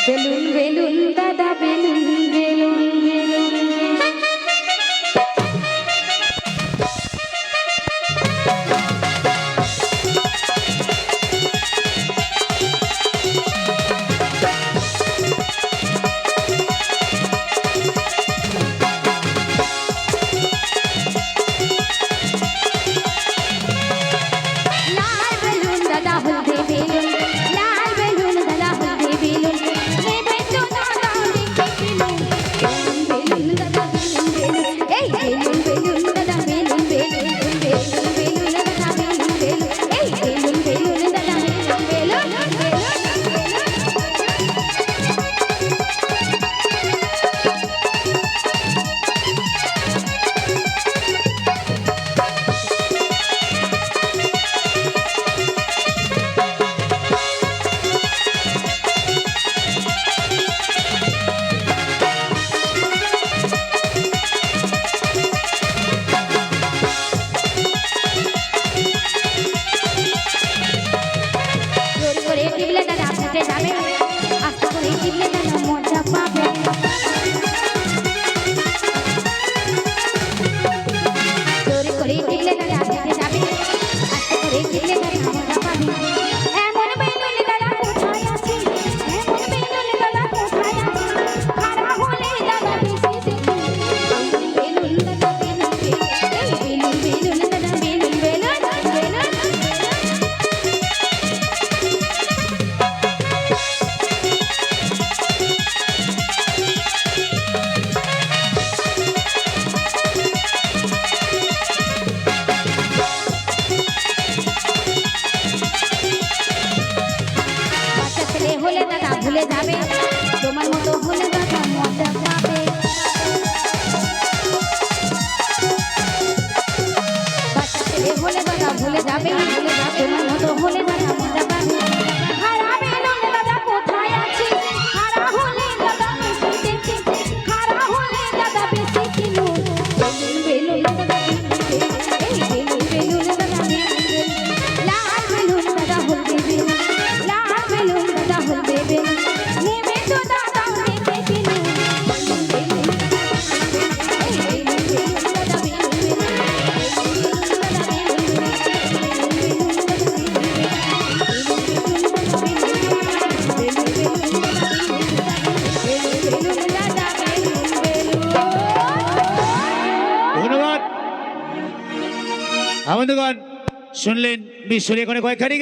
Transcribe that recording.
Balloon balloon দাদা balloon balloon ভুলে যাবে তোমার মতো হলে দাদা মজা পাবে বাচ্চা ছেলে হলে দাদা ভুলে যাবে তোমার মতো হলে দাদা মজা পাবে হারাবে দাদা কোথায় আছে হারা হলে দাদা বেশি দেখে হারা হলে দাদা বেশি কিলো বেলুন দাদা এই বেলুন বেলুন দাদা লাল বেলুন দাদা হলদে বেলুন লাল বেলুন দাদা হলদে বেলুন ধন্যবাদ। আমাদের গান শুনলেন বিশ্বরে কয়েকখানি